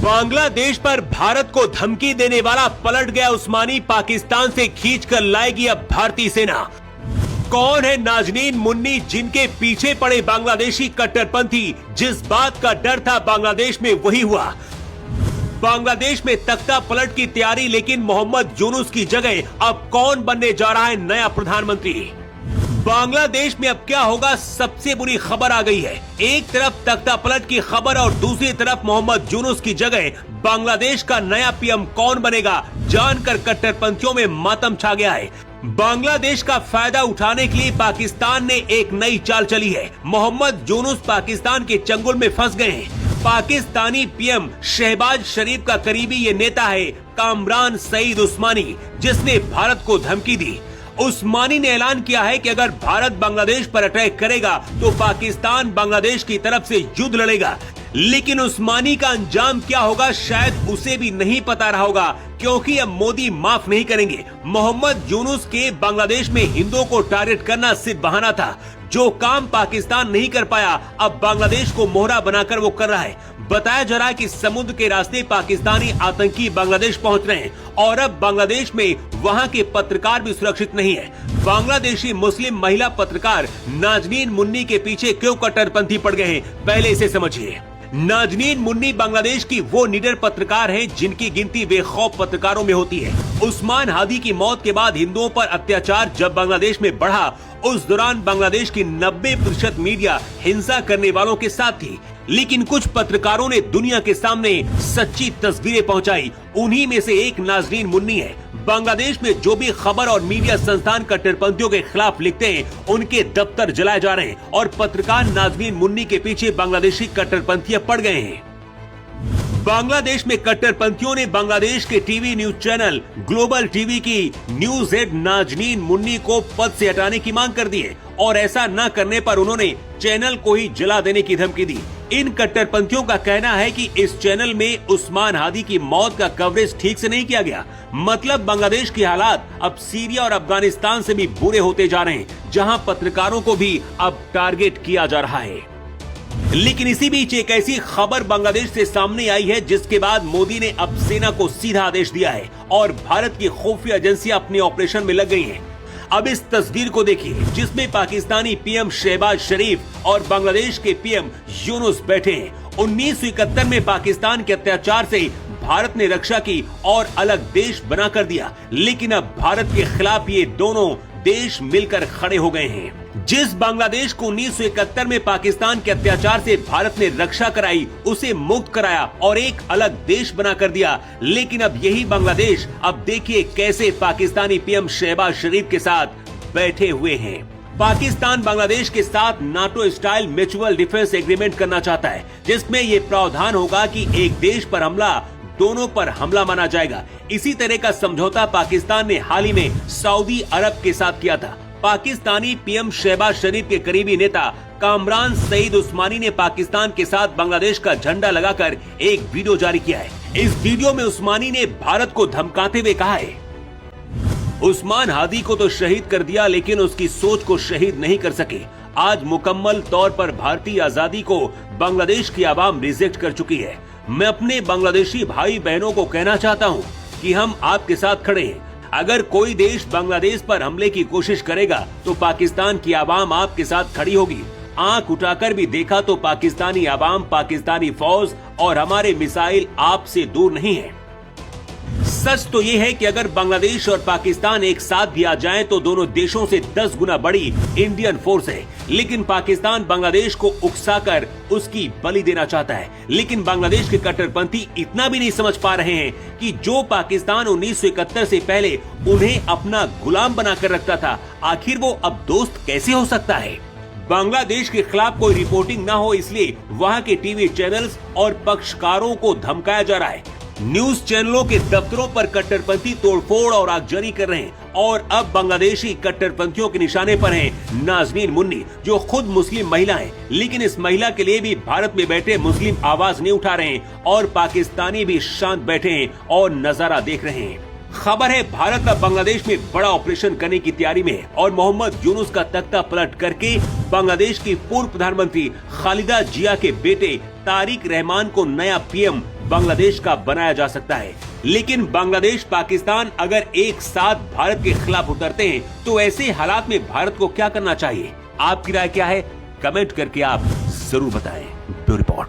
बांग्लादेश पर भारत को धमकी देने वाला पलट गया उस्मानी, पाकिस्तान से खींचकर लाएगी अब भारतीय सेना। कौन है नाजनीन मुन्नी, जिनके पीछे पड़े बांग्लादेशी कट्टरपंथी? जिस बात का डर था बांग्लादेश में वही हुआ। बांग्लादेश में तख्ता पलट की तैयारी, लेकिन मोहम्मद यूनुस की जगह अब कौन बनने जा रहा है नया प्रधानमंत्री? बांग्लादेश में अब क्या होगा, सबसे बुरी खबर आ गई है। एक तरफ तख्ता पलट की खबर और दूसरी तरफ मोहम्मद यूनुस की जगह बांग्लादेश का नया पीएम कौन बनेगा, जानकर कट्टरपंथियों में मातम छा गया है। बांग्लादेश का फायदा उठाने के लिए पाकिस्तान ने एक नई चाल चली है। मोहम्मद यूनुस पाकिस्तान के चंगुल में फंस गए हैं। पाकिस्तानी पीएम शहबाज शरीफ का करीबी ये नेता है कामरान सईद उस्मानी, जिसने भारत को धमकी दी। उस्मानी ने ऐलान किया है कि अगर भारत बांग्लादेश पर अटैक करेगा तो पाकिस्तान बांग्लादेश की तरफ से युद्ध लड़ेगा। लेकिन उस्मानी का अंजाम क्या होगा शायद उसे भी नहीं पता रहा होगा, क्योंकि अब मोदी माफ नहीं करेंगे। मोहम्मद यूनुस के बांग्लादेश में हिंदुओं को टारगेट करना सिर्फ बहाना था। जो काम पाकिस्तान नहीं कर पाया, अब बांग्लादेश को मोहरा बनाकर वो कर रहा है। बताया जा रहा है कि समुद्र के रास्ते पाकिस्तानी आतंकी बांग्लादेश पहुंच रहे हैं और अब बांग्लादेश में वहां के पत्रकार भी सुरक्षित नहीं है। बांग्लादेशी मुस्लिम महिला पत्रकार नाजनीन मुन्नी के पीछे क्यों कट्टरपंथी पड़ गए हैं, पहले इसे समझिए। नाजनीन मुन्नी बांग्लादेश की वो निडर पत्रकार हैं जिनकी गिनती बेखौफ पत्रकारों में होती है। उस्मान हादी की मौत के बाद हिंदुओं पर अत्याचार जब बांग्लादेश में बढ़ा, उस दौरान बांग्लादेश की 90% मीडिया हिंसा करने वालों के साथ थी। लेकिन कुछ पत्रकारों ने दुनिया के सामने सच्ची तस्वीरें पहुंचाई। उन्हीं में से एक नाजनीन मुन्नी है। बांग्लादेश में जो भी खबर और मीडिया संस्थान कट्टरपंथियों के खिलाफ लिखते हैं, उनके दफ्तर जलाए जा रहे हैं और पत्रकार नाजनीन मुन्नी के पीछे बांग्लादेशी कट्टरपंथी पड़ गए हैं। बांग्लादेश में कट्टरपंथियों ने बांग्लादेश के TV news channel global TV की न्यूज हेड नाजनीन मुन्नी को पद से हटाने की मांग कर दी है और ऐसा न करने पर उन्होंने चैनल को ही जला देने की धमकी दी। इन कट्टरपंथियों का कहना है कि इस चैनल में उस्मान हादी की मौत का कवरेज ठीक से नहीं किया गया। मतलब बांग्लादेश की हालात अब सीरिया और अफगानिस्तान से भी बुरे होते जा रहे हैं, जहां पत्रकारों को भी अब टारगेट किया जा रहा है। लेकिन इसी बीच एक ऐसी खबर बांग्लादेश से सामने आई है जिसके बाद मोदी ने अब सेना को सीधा आदेश दिया है और भारत की खुफिया एजेंसियां अपने ऑपरेशन में लग गई हैं। अब इस तस्वीर को देखिए, जिसमें पाकिस्तानी पीएम शहबाज शरीफ और बांग्लादेश के पीएम यूनुस बैठे हैं। 1971 में पाकिस्तान के अत्याचार से भारत ने रक्षा की और अलग देश बनाकर दिया, लेकिन अब भारत के खिलाफ ये दोनों देश मिलकर खड़े हो गए हैं। जिस बांग्लादेश को 1971 में पाकिस्तान के अत्याचार से भारत ने रक्षा कराई, उसे मुक्त कराया और एक अलग देश बना कर दिया। लेकिन अब यही बांग्लादेश अब देखिए कैसे पाकिस्तानी पीएम शहबाज शरीफ के साथ बैठे हुए हैं। पाकिस्तान बांग्लादेश के साथ NATO style mutual defence agreement करना चाहता है, जिसमें ये प्रावधान होगा कि एक देश पर हमला दोनों पर हमला माना जाएगा। इसी तरह का समझौता पाकिस्तान ने हाल ही में सऊदी अरब के साथ किया था। पाकिस्तानी पीएम शहबाज शरीफ के करीबी नेता कामरान सईद उस्मानी ने पाकिस्तान के साथ बांग्लादेश का झंडा लगाकर एक वीडियो जारी किया है। इस वीडियो में उस्मानी ने भारत को धमकाते हुए कहा है, उस्मान हादी को तो शहीद कर दिया, लेकिन उसकी सोच को शहीद नहीं कर सके। आज मुकम्मल तौर पर भारतीय आजादी को बांग्लादेश की आवाम रिजेक्ट कर चुकी है। मैं अपने बांग्लादेशी भाई बहनों को कहना चाहता हूँ कि हम आपके साथ खड़े हैं। अगर कोई देश बांग्लादेश पर हमले की कोशिश करेगा तो पाकिस्तान की आवाम आपके साथ खड़ी होगी। आंख उठाकर भी देखा तो पाकिस्तानी आवाम, पाकिस्तानी फौज और हमारे मिसाइल आपसे दूर नहीं है। सच तो ये है कि अगर बांग्लादेश और पाकिस्तान एक साथ भी आ जाएं तो दोनों देशों से 10 गुना बड़ी इंडियन फोर्स है। लेकिन पाकिस्तान बांग्लादेश को उकसाकर उसकी बलि देना चाहता है। लेकिन बांग्लादेश के कट्टरपंथी इतना भी नहीं समझ पा रहे हैं कि जो पाकिस्तान 1971 से पहले उन्हें अपना गुलाम बनाकर रखता था, आखिर वो अब दोस्त कैसे हो सकता है। बांग्लादेश के खिलाफ कोई रिपोर्टिंग न हो, इसलिए वहाँ के टीवी चैनल्स और पक्षकारों को धमकाया जा रहा है। न्यूज चैनलों के दफ्तरों पर कट्टरपंथी तोड़फोड़ और आगजनी कर रहे हैं और अब बांग्लादेशी कट्टरपंथियों के निशाने पर हैं नाजनीन मुन्नी, जो खुद मुस्लिम महिला है। लेकिन इस महिला के लिए भी भारत में बैठे मुस्लिम आवाज नहीं उठा रहे हैं और पाकिस्तानी भी शांत बैठे हैं और नजारा देख रहे हैं। खबर है भारत अब बांग्लादेश में बड़ा ऑपरेशन करने की तैयारी में है और मोहम्मद यूनुस का तख्ता पलट करके बांग्लादेश की पूर्व प्रधानमंत्री खालिदा जिया के बेटे तारिक रहमान को नया पीएम बांग्लादेश का बनाया जा सकता है। लेकिन बांग्लादेश पाकिस्तान अगर एक साथ भारत के खिलाफ उतरते हैं तो ऐसे हालात में भारत को क्या करना चाहिए? आपकी राय क्या है? कमेंट करके आप जरूर बताएं। Bureau report.